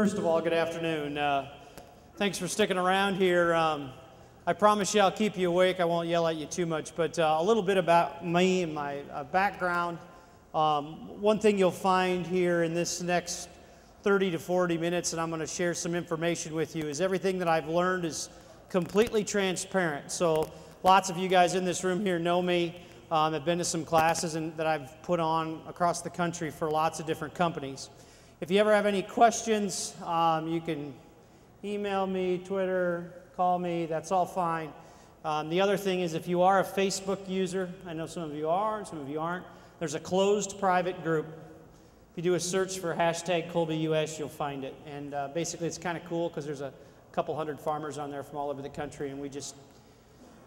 First of all, good afternoon. Thanks for sticking around here. I promise you I'll keep you awake. I won't yell at you too much, but a little bit about me and my background. One thing you'll find here in this next 30 to 40 minutes, and I'm going to share some information with you, is everything that I've learned is completely transparent. So lots of you guys in this room here know me. I've been to some classes that I've put on across the country for lots of different companies. If you ever have any questions, you can email me, Twitter, call me, that's all fine. The other thing is if you are a Facebook user, I know some of you are and some of you aren't, there's a closed private group. If you do a search for hashtag Colby US, you'll find it. And basically it's kind of cool because there's a couple hundred farmers on there from all over the country, and we just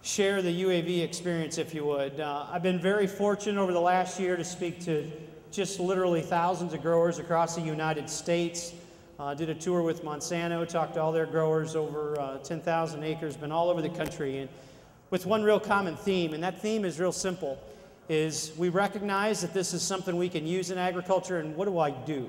share the UAV experience, if you would. I've been very fortunate over the last year to speak to just literally thousands of growers across the United States. Did a tour with Monsanto, talked to all their growers over 10,000 acres, been all over the country, and with one real common theme, and that theme is real simple, is we recognize that this is something we can use in agriculture, and what do I do?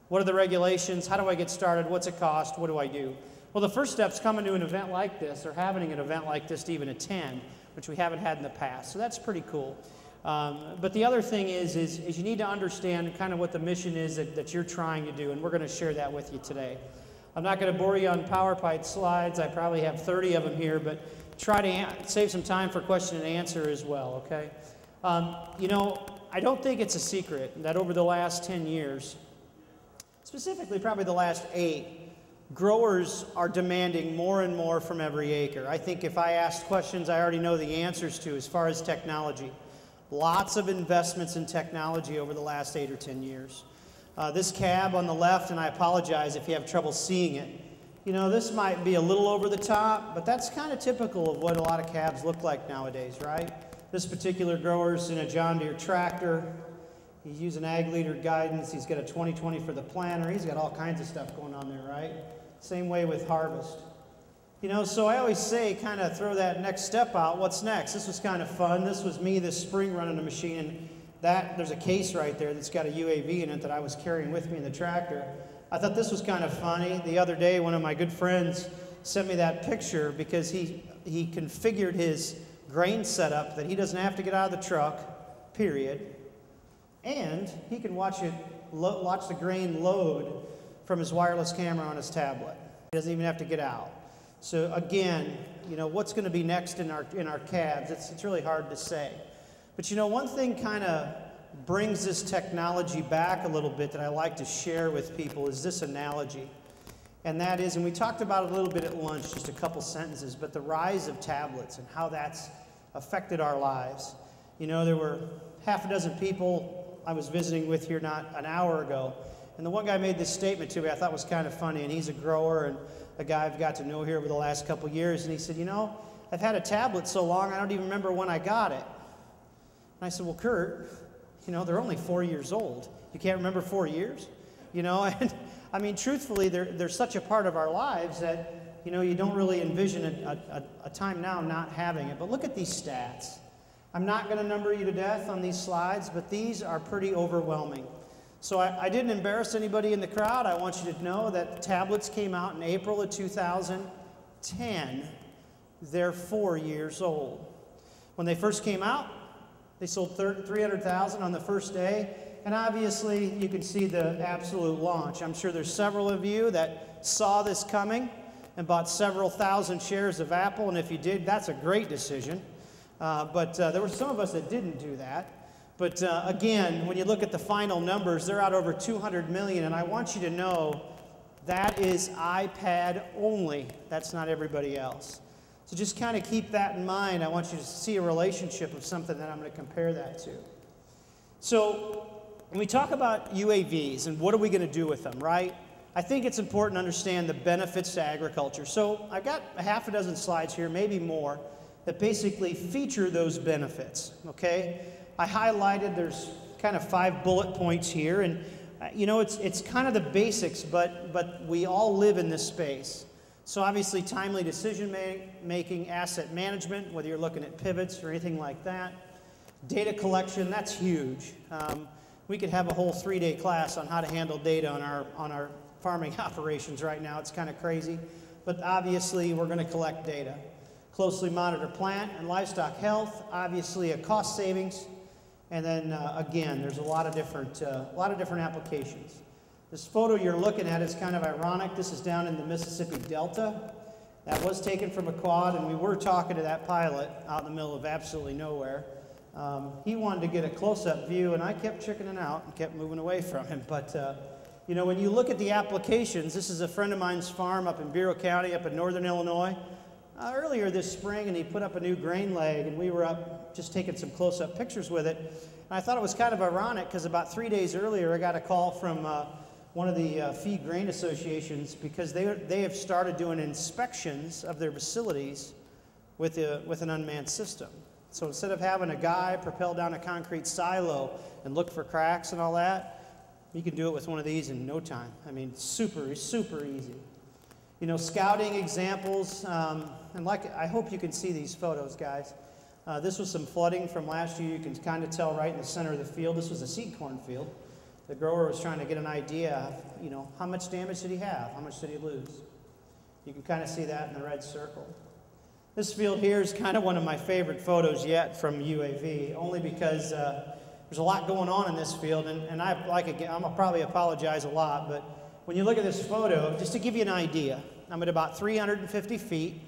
What are the regulations? How do I get started? What's it cost? What do I do? Well, the first step is coming to an event like this, or having an event like this to even attend, which we haven't had in the past, so that's pretty cool. But the other thing is you need to understand kind of what the mission is that you're trying to do, and we're going to share that with you today. I'm not going to bore you on PowerPoint slides. I probably have 30 of them here, but try to save some time for question and answer as well, okay? You know, I don't think it's a secret that over the last 10 years, specifically probably the last 8, growers are demanding more and more from every acre. I think if I asked questions I already know the answers to as far as technology. Lots of investments in technology over the last 8 or 10 years. This cab on the left, and I apologize if you have trouble seeing it, you know, this might be a little over the top, but that's kind of typical of what a lot of cabs look like nowadays, right? This particular grower's in a John Deere tractor. He's using ag leader guidance. He's got a 2020 for the planter. He's got all kinds of stuff going on there, right? Same way with harvest. You know, so I always say, kind of throw that next step out. What's next? This was kind of fun. This was me this spring running a machine, and there's a case right there that's got a UAV in it that I was carrying with me in the tractor. I thought this was kind of funny. The other day, one of my good friends sent me that picture because he configured his grain setup that he doesn't have to get out of the truck, period, and he can watch the grain load from his wireless camera on his tablet. He doesn't even have to get out. So again, you know, what's going to be next in our cabs? It's really hard to say. But you know, one thing kind of brings this technology back a little bit that I like to share with people is this analogy. And that is, and we talked about it a little bit at lunch, just a couple sentences, but the rise of tablets and how that's affected our lives. You know, there were half a dozen people I was visiting with here not an hour ago, and the one guy made this statement to me I thought was kind of funny, and he's a grower and a guy I've got to know here over the last couple years, and he said, you know, I've had a tablet so long I don't even remember when I got it. And I said, well, Kurt, you know, they're only 4 years old. You can't remember 4 years? You know, and I mean, truthfully, they're such a part of our lives that, you know, you don't really envision a time now not having it. But look at these stats. I'm not going to number you to death on these slides, but these are pretty overwhelming. So I didn't embarrass anybody in the crowd. I want you to know that tablets came out in April of 2010. They're 4 years old. When they first came out, they sold 300,000 on the first day. And obviously, you can see the absolute launch. I'm sure there's several of you that saw this coming and bought several thousand shares of Apple. And if you did, that's a great decision. But there were some of us that didn't do that. But again, when you look at the final numbers, they're out over 200 million, and I want you to know that is iPad only. That's not everybody else. So just kind of keep that in mind. I want you to see a relationship of something that I'm going to compare that to. So when we talk about UAVs and what are we going to do with them, right? I think it's important to understand the benefits to agriculture. So I've got a half a dozen slides here, maybe more, that basically feature those benefits, okay? I highlighted, there's kind of 5 bullet points here, and you know, it's kind of the basics, but we all live in this space. So obviously timely decision making, asset management, whether you're looking at pivots or anything like that. Data collection, that's huge. We could have a whole 3-day class on how to handle data on our farming operations right now. It's kind of crazy. But obviously, we're going to collect data. Closely monitor plant and livestock health, obviously a cost savings. And then again, there's a lot of different applications. This photo you're looking at is kind of ironic. This is down in the Mississippi Delta. That was taken from a quad, and we were talking to that pilot out in the middle of absolutely nowhere. He wanted to get a close-up view, and I kept chickening out and kept moving away from him. But, you know, when you look at the applications, this is a friend of mine's farm up in Bureau County up in northern Illinois. Earlier this spring, and he put up a new grain leg, and we were up just taking some close-up pictures with it. And I thought it was kind of ironic because about 3 days earlier, I got a call from one of the feed grain associations because they have started doing inspections of their facilities with an unmanned system. So instead of having a guy propel down a concrete silo and look for cracks and all that, you can do it with one of these in no time. I mean, super, super easy. You know, scouting examples, and like, I hope you can see these photos, guys. This was some flooding from last year. You can kind of tell right in the center of the field. This was a seed corn field. The grower was trying to get an idea of, you know, how much damage did he have? How much did he lose? You can kind of see that in the red circle. This field here is kind of one of my favorite photos yet from UAV, only because there's a lot going on in this field, and I'll probably apologize a lot, but when you look at this photo, just to give you an idea, I'm at about 350 feet.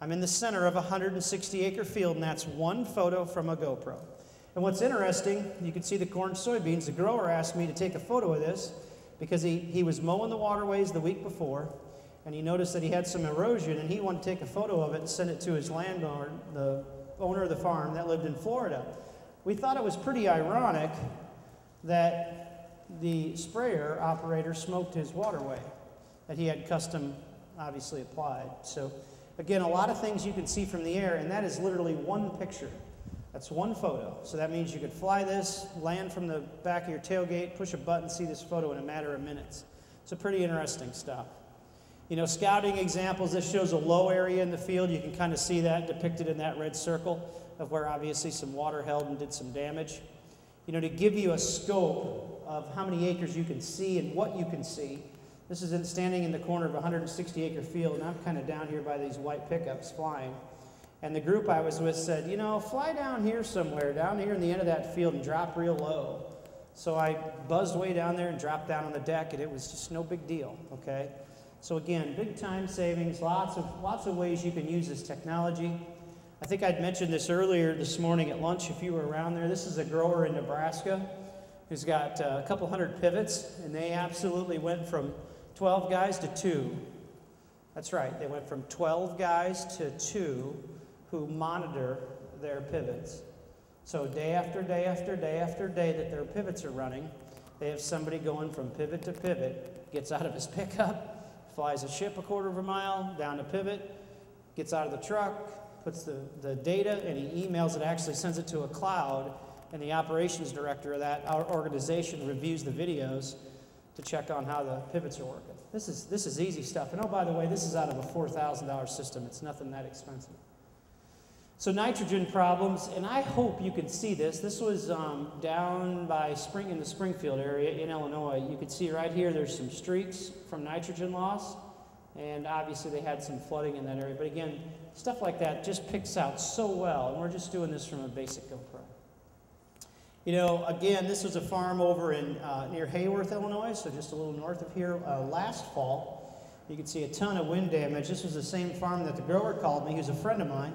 I'm in the center of a 160-acre field, and that's one photo from a GoPro. And what's interesting, you can see the corn and soybeans. The grower asked me to take a photo of this because he was mowing the waterways the week before, and he noticed that he had some erosion, and he wanted to take a photo of it and send it to his landlord, the owner of the farm that lived in Florida. We thought it was pretty ironic that the sprayer operator smoked his waterway that he had custom, obviously, applied. So, again, a lot of things you can see from the air, and that is literally one picture. That's one photo. So that means you could fly this, land from the back of your tailgate, push a button, see this photo in a matter of minutes. It's a pretty interesting stuff. You know, scouting examples, this shows a low area in the field. You can kind of see that depicted in that red circle of where obviously some water held and did some damage. You know, to give you a scope of how many acres you can see and what you can see, this is standing in the corner of a 160-acre field, and I'm kind of down here by these white pickups flying. And the group I was with said, you know, fly down here somewhere, down here in the end of that field and drop real low. So I buzzed way down there and dropped down on the deck, and it was just no big deal, okay? So again, big time savings, lots of ways you can use this technology. I think I'd mentioned this earlier this morning at lunch if you were around there. This is a grower in Nebraska who's got a couple hundred pivots, and they absolutely went from 12 guys to 2. That's right, they went from 12 guys to 2 who monitor their pivots. So day after day after day after day that their pivots are running, they have somebody going from pivot to pivot, gets out of his pickup, flies a ship a quarter of a mile down to pivot, gets out of the truck, puts the data, and he emails it, actually sends it to a cloud, and the operations director of that organization reviews the videos to check on how the pivots are working. This is easy stuff. And oh, by the way, this is out of a $4,000 system. It's nothing that expensive. So nitrogen problems, and I hope you can see this. This was down by in the Springfield area in Illinois. You can see right here there's some streaks from nitrogen loss, and obviously they had some flooding in that area. But again, stuff like that just picks out so well, and we're just doing this from a basic GoPro. You know, again, this was a farm over in near Hayworth, Illinois, so just a little north of here. Last fall, you can see a ton of wind damage. This was the same farm that the grower called me. He was a friend of mine.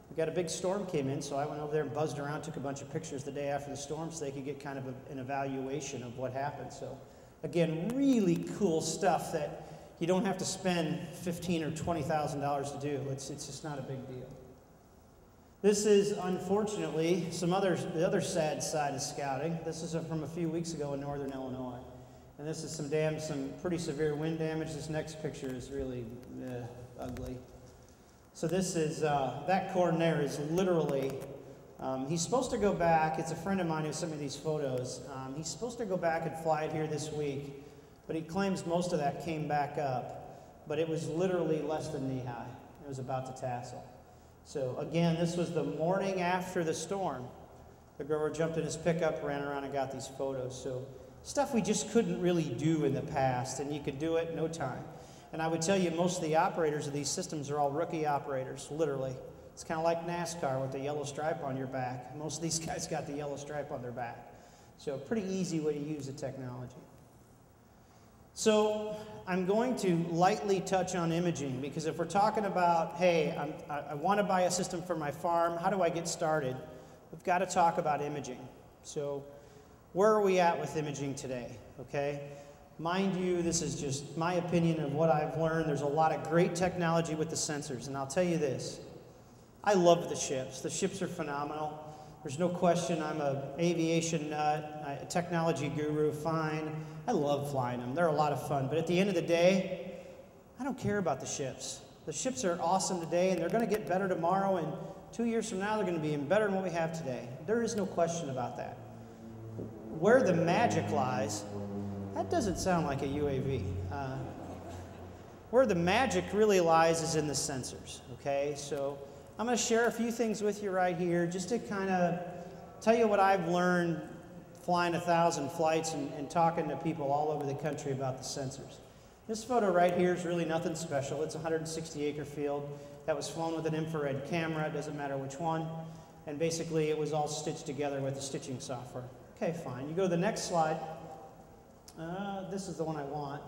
We got a big storm came in, so I went over there and buzzed around, took a bunch of pictures the day after the storm so they could get kind of an evaluation of what happened. So, again, really cool stuff that you don't have to spend $15,000 or $20,000 to do. It's just not a big deal. This is, unfortunately, the other sad side of scouting. This is from a few weeks ago in northern Illinois. And this is some pretty severe wind damage. This next picture is really ugly. So this is, that corn there is literally, he's supposed to go back. It's a friend of mine who sent me these photos. He's supposed to go back and fly it here this week, but he claims most of that came back up. But it was literally less than knee-high. It was about to tassel. So again, this was the morning after the storm. The grower jumped in his pickup, ran around and got these photos. So Stuff we just couldn't really do in the past, and you could do it in no time. And I would tell you, most of the operators of these systems are all rookie operators, literally. It's kind of like NASCAR with the yellow stripe on your back. Most of these guys got the yellow stripe on their back. So a pretty easy way to use the technology. So I'm going to lightly touch on imaging, because if we're talking about, hey, I want to buy a system for my farm, how do I get started? We've got to talk about imaging. So where are we at with imaging today, okay? Mind you, this is just my opinion of what I've learned. There's a lot of great technology with the sensors, and I'll tell you this. I love the ships. The ships are phenomenal. There's no question I'm an aviation nut, a technology guru, fine. I love flying them. They're a lot of fun. But at the end of the day, I don't care about the ships. The ships are awesome today, and they're going to get better tomorrow, and 2 years from now, they're going to be even better than what we have today. There is no question about that. Where the magic lies, that doesn't sound like a UAV. Where the magic really lies is in the sensors, okay? So I'm going to share a few things with you right here just to kind of tell you what I've learned flying 1,000 flights and talking to people all over the country about the sensors. This photo right here is really nothing special. It's a 160-acre field that was flown with an infrared camera. It doesn't matter which one. And basically, it was all stitched together with the stitching software. Okay, fine. You go to the next slide. This is the one I want.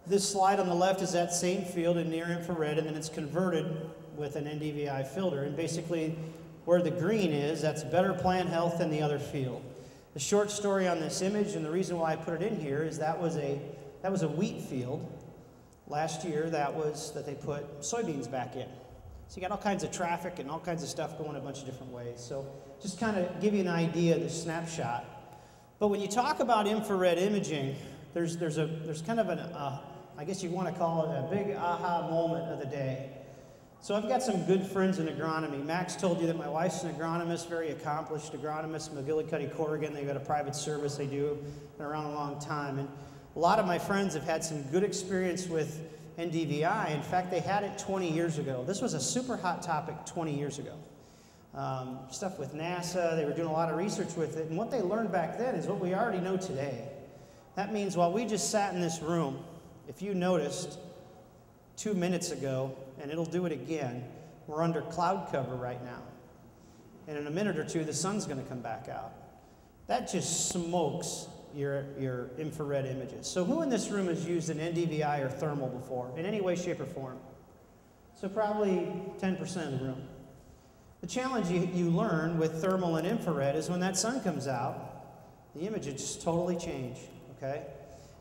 This slide on the left is that same field in near infrared, and then it's converted with an NDVI filter. And basically, where the green is, that's better plant health than the other field. The short story on this image, and the reason why I put it in here, is that was a wheat field last year that they put soybeans back in. So you got all kinds of traffic and all kinds of stuff going a bunch of different ways. So just kind of give you an idea of the snapshot. But when you talk about infrared imaging, there's kind of I guess you want to call it a big aha moment of the day. So I've got some good friends in agronomy. Max told you that my wife's an agronomist, very accomplished agronomist, McGillicuddy, Corrigan. They've got a private service they do, been around a long time. And a lot of my friends have had some good experience with NDVI. In fact, they had it 20 years ago. This was a super hot topic 20 years ago. Stuff with NASA, they were doing a lot of research with it. And what they learned back then is what we already know today. That means while we just sat in this room, if you noticed 2 minutes ago, and it'll do it again, we're under cloud cover right now. And in a minute or two, the sun's going to come back out. That just smokes your infrared images. So who in this room has used an NDVI or thermal before, in any way, shape, or form? So probably 10% of the room. The challenge you learn with thermal and infrared is when that sun comes out, the images just totally change, okay?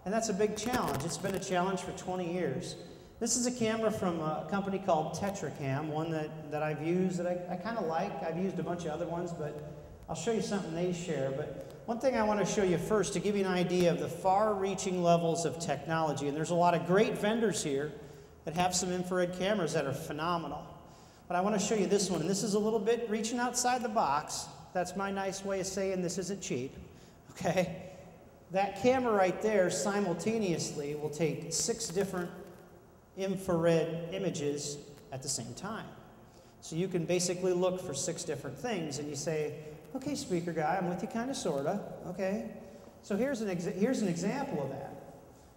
And that's a big challenge. It's been a challenge for 20 years. This is a camera from a company called Tetracam, one that I've used that I kind of like. I've used a bunch of other ones, but I'll show you something they share. But one thing I want to show you first to give you an idea of the far-reaching levels of technology, and there's a lot of great vendors here that have some infrared cameras that are phenomenal. But I want to show you this one, and this is a little bit reaching outside the box. That's my nice way of saying this isn't cheap, okay? That camera right there simultaneously will take 6 different infrared images at the same time. So you can basically look for 6 different things, and you say, okay, speaker guy, I'm with you kind of, sort of, okay? So here's an example of that.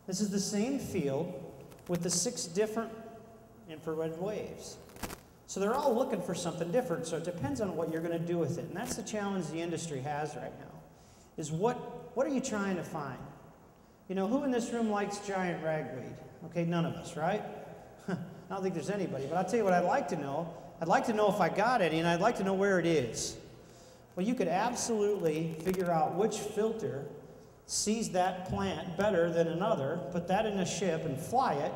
This is the same field with the 6 different infrared waves. So they're all looking for something different, so it depends on what you're going to do with it. And that's the challenge the industry has right now, is what are you trying to find? You know, who in this room likes giant ragweed? Okay, none of us, right? I don't think there's anybody, but I'll tell you what I'd like to know. I'd like to know if I got any, and I'd like to know where it is. Well, you could absolutely figure out which filter sees that plant better than another, put that in a ship and fly it,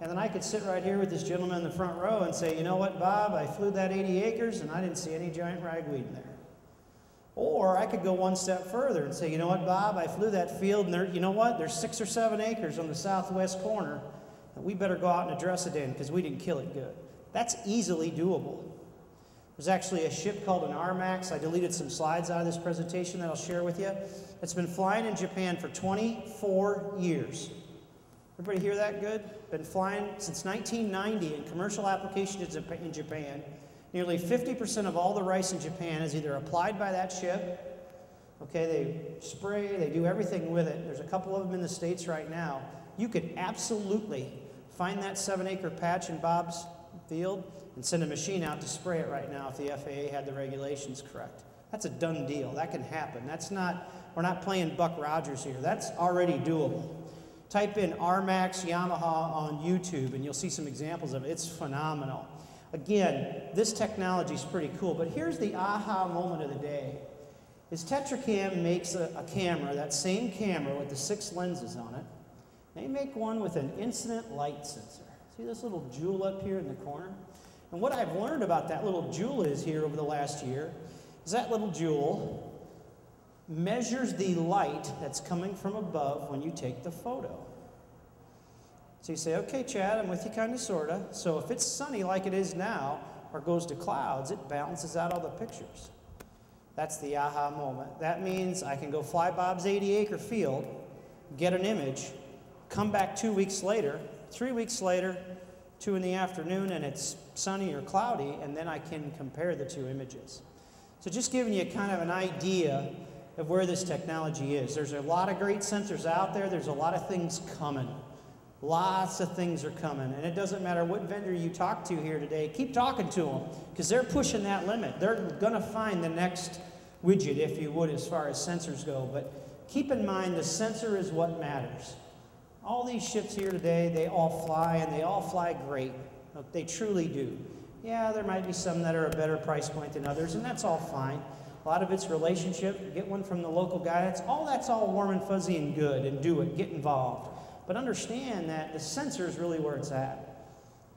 and then I could sit right here with this gentleman in the front row and say, you know what, Bob, I flew that 80 acres and I didn't see any giant ragweed in there. Or I could go one step further and say, you know what, Bob, I flew that field and there, you know what, there's 6 or 7 acres on the southwest corner that we better go out and address it in because we didn't kill it good. That's easily doable. There's actually a ship called an RMAX. I deleted some slides out of this presentation that I'll share with you. It's been flying in Japan for 24 years. Everybody hear that good? Been flying since 1990 in commercial applications in Japan. Nearly 50% of all the rice in Japan is either applied by that ship Okay, they spray, they do everything with it. There's a couple of them in the States right now. You could absolutely find that 7-acre patch in Bob's field and send a machine out to spray it right now if the FAA had the regulations correct. That's a done deal. That can happen. That's not, we're not playing Buck Rogers here. That's already doable. Type in RMAX Yamaha on YouTube and you'll see some examples of it. It's phenomenal. Again, this technology is pretty cool, but here's the aha moment of the day. Is Tetracam makes a camera, that same camera with the 6 lenses on it. They make one with an incident light sensor. See this little jewel up here in the corner? And what I've learned about that little jewel is here over the last year is that little jewel measures the light that's coming from above when you take the photo. So you say, okay, Chad, I'm with you kind of, sort of. So if it's sunny like it is now or goes to clouds, it balances out all the pictures. That's the aha moment. That means I can go fly Bob's 80-acre field, get an image, come back 2 weeks later, 3 weeks later, 2 in the afternoon, and it's sunny or cloudy, and then I can compare the 2 images. So just giving you kind of an idea of where this technology is. There's a lot of great sensors out there. There's a lot of things coming. Lots of things are coming, and it doesn't matter what vendor you talk to here today. Keep talking to them, because they're pushing that limit. They're going to find the next widget, if you would, as far as sensors go. But keep in mind, the sensor is what matters. All these ships here today, they all fly, and they all fly great. They truly do. Yeah, there might be some that are a better price point than others, and that's all fine. A lot of it's relationship. Get one from the local guy. That's all warm and fuzzy and good, and do it. Get involved. But understand that the sensor is really where it's at.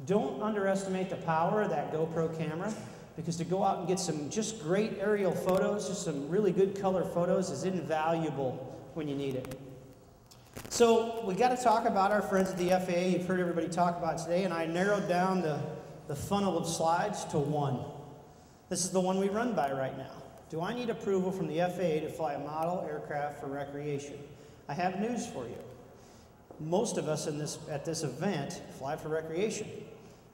Don't underestimate the power of that GoPro camera, because to go out and get some just great aerial photos, just some really good color photos, is invaluable when you need it. So we got to talk about our friends at the FAA. You've heard everybody talk about it today, and I narrowed down the funnel of slides to one. This is the one we run by right now. Do I need approval from the FAA to fly a model aircraft for recreation? I have news for you. Most of us at this event fly for recreation,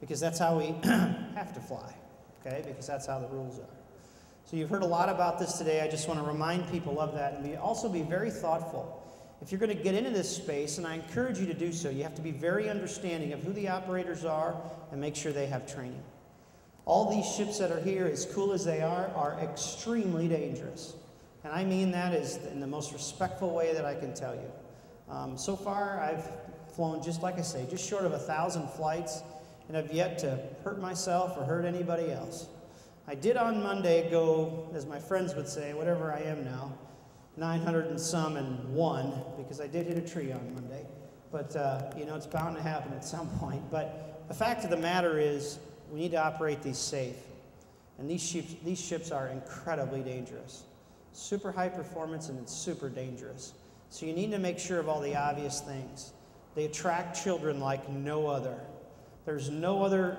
because that's how we have to fly, okay? Because that's how the rules are. So you've heard a lot about this today. I just want to remind people of that, and also be very thoughtful. If you're going to get into this space, and I encourage you to do so, you have to be very understanding of who the operators are and make sure they have training. All these ships that are here, as cool as they are extremely dangerous. And I mean that is in the most respectful way that I can tell you. So far, I've flown, just like I say, just short of 1,000 flights, and I've yet to hurt myself or hurt anybody else. I did on Monday go, as my friends would say, whatever I am now, 900 and some and one, because I did hit a tree on Monday. But, you know, it's bound to happen at some point. But the fact of the matter is, we need to operate these safe. And these ships are incredibly dangerous. Super high performance, and it's super dangerous. So you need to make sure of all the obvious things. They attract children like no other. There's no other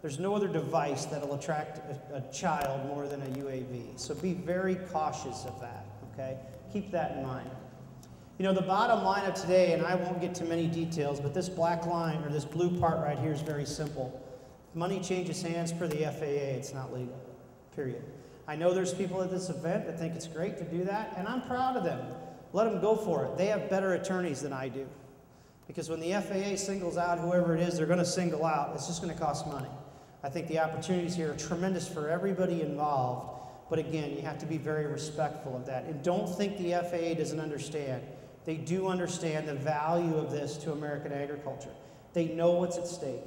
device that'll attract a child more than a UAV. So be very cautious of that, okay? Keep that in mind. You know, the bottom line of today, and I won't get to many details, but this black line, or this blue part right here, is very simple. If money changes hands per the FAA, it's not legal, period. I know there's people at this event that think it's great to do that, and I'm proud of them. Let them go for it. They have better attorneys than I do. Because when the FAA singles out whoever it is they're going to single out, it's just going to cost money. I think the opportunities here are tremendous for everybody involved. But again, you have to be very respectful of that. And don't think the FAA doesn't understand. They do understand the value of this to American agriculture. They know what's at stake.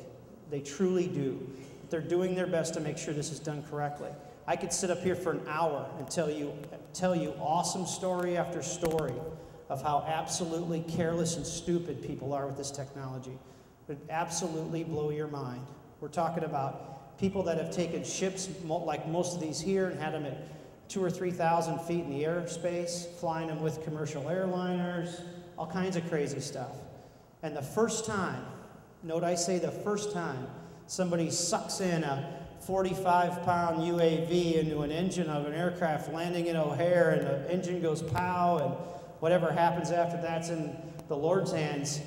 They truly do. They're doing their best to make sure this is done correctly. I could sit up here for an hour and tell you awesome story after story of how absolutely careless and stupid people are with this technology. It would absolutely blow your mind. We're talking about people that have taken ships like most of these here and had them at 2,000 or 3,000 feet in the airspace, flying them with commercial airliners, all kinds of crazy stuff. And the first time, note I say the first time, somebody sucks in a 45-pound UAV into an engine of an aircraft landing in O'Hare, and the engine goes pow, and whatever happens after that's in the Lord's hands,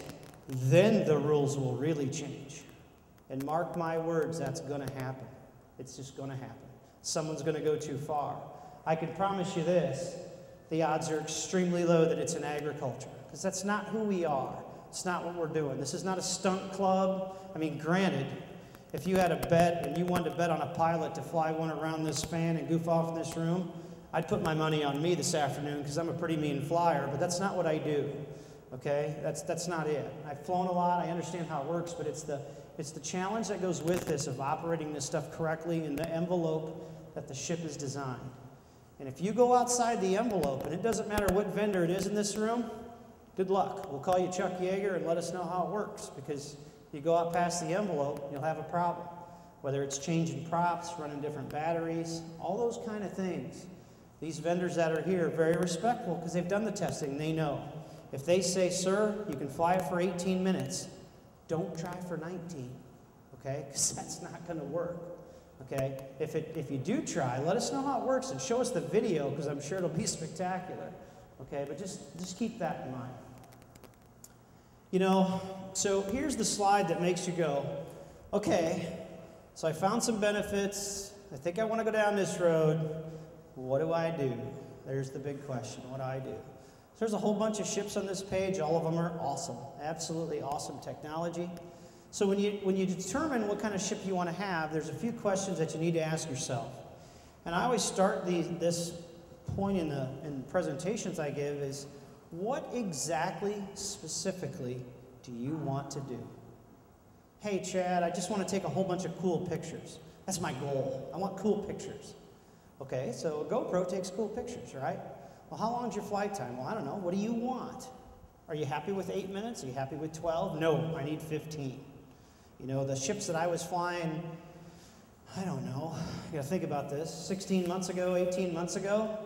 then the rules will really change. And mark my words, that's going to happen. It's just going to happen. Someone's going to go too far. I can promise you this, the odds are extremely low that it's in agriculture, because that's not who we are. It's not what we're doing. This is not a stunt club. I mean, granted, if you had a bet and you wanted to bet on a pilot to fly one around this fan and goof off in this room, I'd put my money on me this afternoon because I'm a pretty mean flyer, but that's not what I do, okay? That's not it. I've flown a lot. I understand how it works, but it's the challenge that goes with this of operating this stuff correctly in the envelope that the ship is designed. And if you go outside the envelope, and it doesn't matter what vendor it is in this room, good luck. We'll call you Chuck Yeager and let us know how it works, because you go out past the envelope, you'll have a problem. Whether it's changing props, running different batteries, all those kind of things. These vendors that are here are very respectful because they've done the testing. They know. If they say, sir, you can fly it for 18 minutes, don't try for 19, okay? Because that's not going to work, okay? If you do try, let us know how it works and show us the video, because I'm sure it'll be spectacular, okay? But just keep that in mind. You know, so here's the slide that makes you go, okay, so I found some benefits. I think I want to go down this road. What do I do? There's the big question. What do I do? So there's a whole bunch of ships on this page. All of them are awesome. Absolutely awesome technology. So when you determine what kind of ship you want to have, there's a few questions that you need to ask yourself. And I always start this point in presentations I give is, what exactly, specifically, do you want to do? Hey, Chad, I just want to take a whole bunch of cool pictures. That's my goal. I want cool pictures. Okay, so a GoPro takes cool pictures, right? Well, how long is your flight time? Well, I don't know. What do you want? Are you happy with 8 minutes? Are you happy with 12? No, I need 15. You know, the ships that I was flying, I don't know. You gotta think about this. 16 months ago, 18 months ago,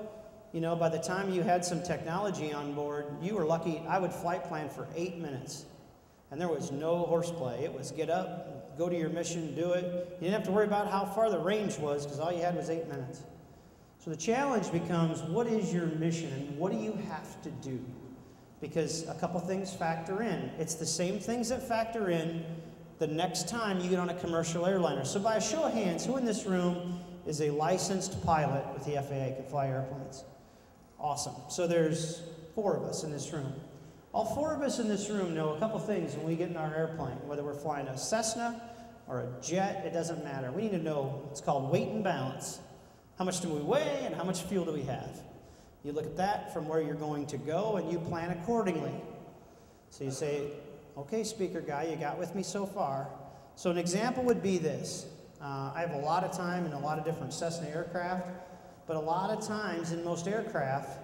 you know, by the time you had some technology on board, you were lucky. I would flight plan for 8 minutes. And there was no horseplay. It was get up, go to your mission, do it. You didn't have to worry about how far the range was, because all you had was 8 minutes. So the challenge becomes, what is your mission and what do you have to do? Because a couple things factor in. It's the same things that factor in the next time you get on a commercial airliner. So by a show of hands, who in this room is a licensed pilot with the FAA, can fly airplanes? Awesome. So there's 4 of us in this room. All 4 of us in this room know a couple things when we get in our airplane, whether we're flying a Cessna or a jet, it doesn't matter. We need to know, it's called weight and balance. How much do we weigh and how much fuel do we have? You look at that from where you're going to go and you plan accordingly. So you say, okay, speaker guy, you got with me so far. So an example would be this. I have a lot of time in a lot of different Cessna aircraft, but a lot of times in most aircraft,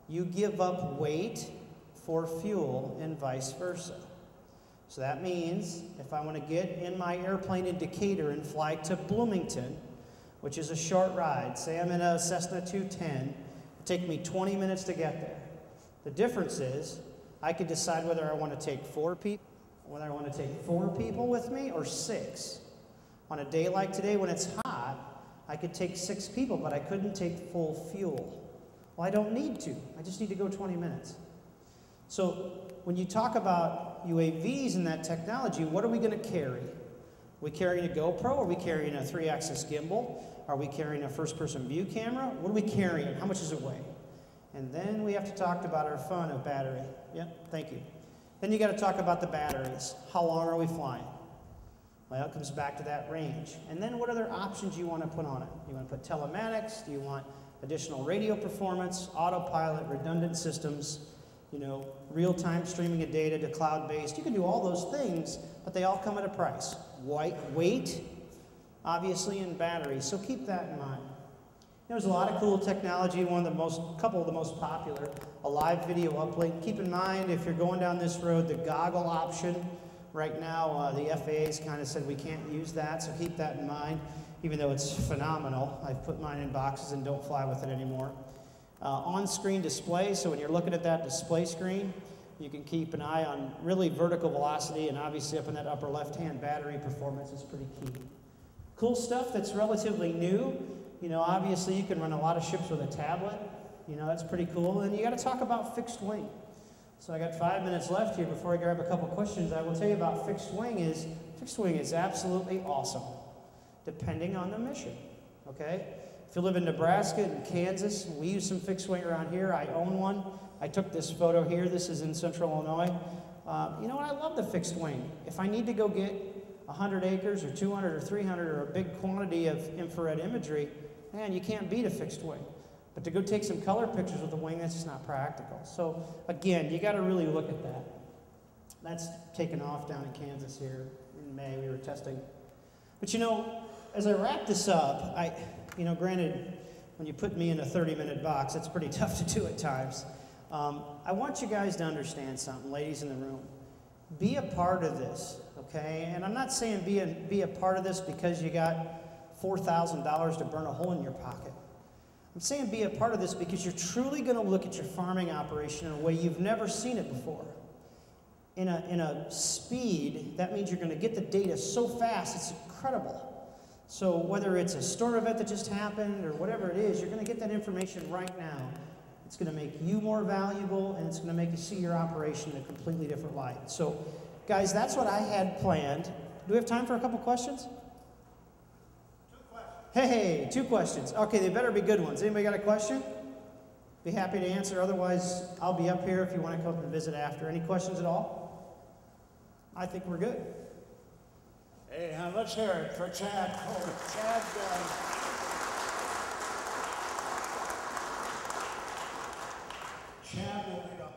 you give up weight for fuel and vice versa. So that means if I want to get in my airplane in Decatur and fly to Bloomington, which is a short ride, say I'm in a Cessna 210, it'll take me 20 minutes to get there. The difference is I could decide whether I want to take 4 people, with me or 6. On a day like today when it's hot, I could take 6 people, but I couldn't take full fuel. Well, I don't need to. I just need to go 20 minutes. So when you talk about UAVs and that technology, what are we going to carry? Are we carrying a GoPro? Are we carrying a 3-axis gimbal? Are we carrying a first-person view camera? What are we carrying? How much does it weigh? And then we have to talk about our fun of battery. Yep, thank you. Then you got to talk about the batteries. How long are we flying? Well, it comes back to that range. And then what other options you want to put on it? You want to put telematics? Do you want additional radio performance, autopilot, redundant systems, you know, real-time streaming of data to cloud-based? You can do all those things, but they all come at a price. Weight, obviously, and batteries. So keep that in mind. There's a lot of cool technology. Couple of the most popular, a live video uplink. Keep in mind, if you're going down this road, the goggle option. Right now, the FAA's kind of said we can't use that, so keep that in mind, even though it's phenomenal. I've put mine in boxes and don't fly with it anymore. On-screen display, so when you're looking at that display screen, you can keep an eye on really vertical velocity, and obviously up in that upper left-hand, battery performance is pretty key. Cool stuff that's relatively new. You know, obviously you can run a lot of ships with a tablet. You know, that's pretty cool. And you got to talk about fixed wing. So I got 5 minutes left here before I grab a couple questions. I will tell you about fixed wing is absolutely awesome, depending on the mission, okay? If you live in Nebraska and Kansas, we use some fixed wing around here. I own one. I took this photo here. This is in central Illinois. You know what? I love the fixed wing. If I need to go get 100 acres or 200 or 300 or a big quantity of infrared imagery, man, you can't beat a fixed wing. But to go take some color pictures with a wing, that's just not practical. So again, you got to really look at that. That's taken off down in Kansas here in May. We were testing. But you know, as I wrap this up, granted, when you put me in a 30-minute box, it's pretty tough to do at times. I want you guys to understand something, ladies in the room. Be a part of this, okay? And I'm not saying be a part of this because you got $4,000 to burn a hole in your pocket. I'm saying be a part of this because you're truly going to look at your farming operation in a way you've never seen it before. In a speed, that means you're going to get the data so fast, it's incredible. So whether it's a storm event that just happened or whatever it is, you're going to get that information right now. It's going to make you more valuable, and it's going to make you see your operation in a completely different light. So, guys, that's what I had planned. Do we have time for a couple questions? 2 questions. Hey, 2 questions. Okay, they better be good ones. Anybody got a question? Be happy to answer. Otherwise, I'll be up here if you want to come and visit after. Any questions at all? I think we're good. Hey, let's hear it for Chad. Chad will be the